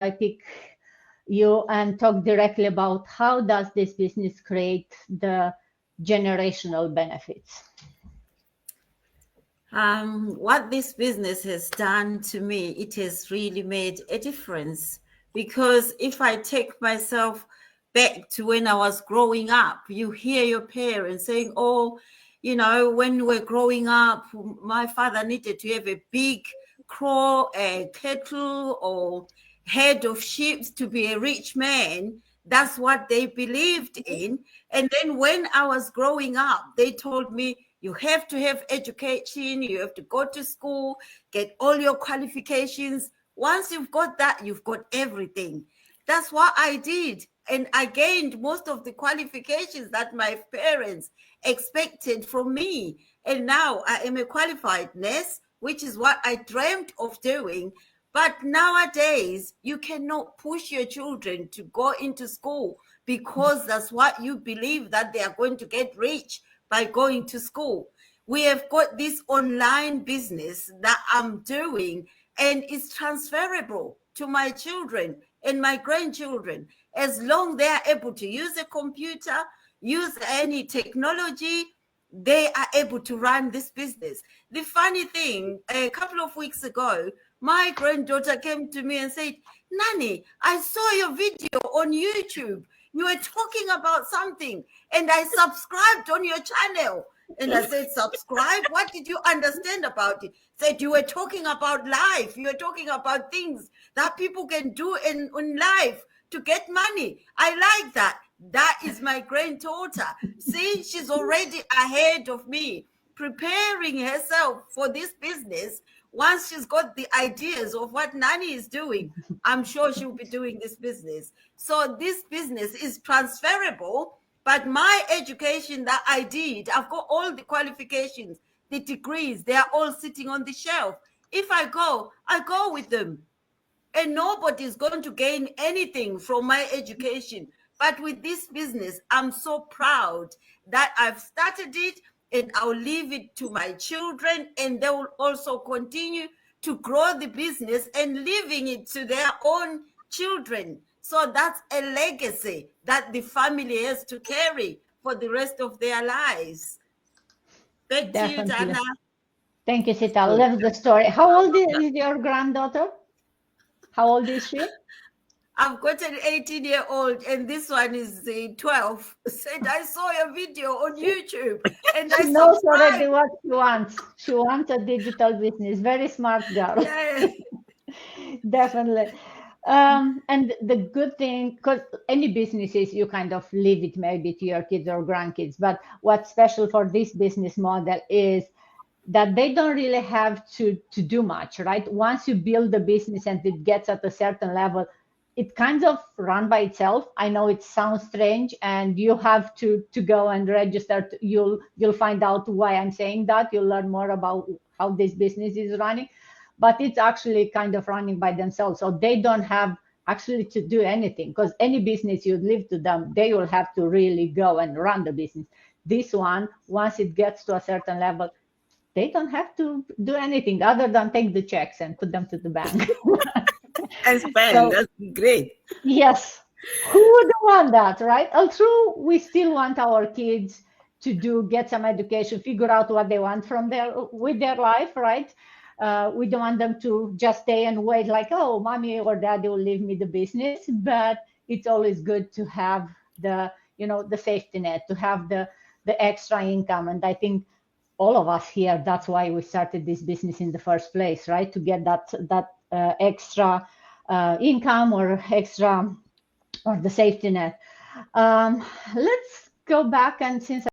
I pick you and talk directly about how does this business create the generational benefits. What this business has done to me, it has really made a difference, because if I take myself back to when I was growing up, you hear your parents saying, oh, you know, when we were growing up, my father needed to have a big kettle or head of sheep to be a rich man. That's what they believed in. And then when I was growing up, they told me, you have to have education, you have to go to school, get all your qualifications. Once you've got that, you've got everything. That's what I did. And I gained most of the qualifications that my parents expected from me. And now I am a qualified nurse, which is what I dreamt of doing. But nowadays, you cannot push your children to go into school because that's what you believe, that they are going to get rich by going to school. We have got this online business that I'm doing, and it's transferable to my children and my grandchildren. As long they are able to use a computer, use any technology, they are able to run this business. The funny thing, a couple of weeks ago, my granddaughter came to me and said, Nanny, I saw your video on YouTube. You were talking about something and I subscribed on your channel. And I said, subscribe? What did you understand about it? Said, you were talking about life. You were talking about things that people can do in life to get money. I like that. That is my granddaughter. See, she's already ahead of me, preparing herself for this business. Once she's got the ideas of what Nani is doing, I'm sure she'll be doing this business. So this business is transferable, but my education that I did, I've got all the qualifications, the degrees, they are all sitting on the shelf. If I go with them. And nobody's going to gain anything from my education. But with this business, I'm so proud that I've started it, and I'll leave it to my children, and they will also continue to grow the business and leaving it to their own children. So that's a legacy that the family has to carry for the rest of their lives. Back to you, Dana. Thank you, Sita. I love the story. How old is your granddaughter? How old is she? I've got an 18-year-old, and this one is 12. Said, I saw your video on YouTube, and I knows already what she wants. She wants a digital business. Very smart girl. Yeah. Definitely. And the good thing, because any businesses, you kind of leave it maybe to your kids or grandkids. But what's special for this business model is that they don't really have to do much, right? Once you build the business and it gets at a certain level, it kind of run by itself. I know it sounds strange, and you have to go and register. You'll find out why I'm saying that. You'll learn more about how this business is running, but it's actually kind of running by themselves. So they don't have actually to do anything, because any business you leave to them, they will have to really go and run the business. This one, once it gets to a certain level, they don't have to do anything other than take the checks and put them to the bank. And spend. So, that's great. Yes. Who would want that, right? Although we still want our kids to get some education, figure out what they want with their life, right? We don't want them to just stay and wait like, oh, mommy or daddy will leave me the business. But it's always good to have the safety net, to have the extra income. And I think all of us here, that's why we started this business in the first place, right? To get that extra income or the safety net. Let's go back, and since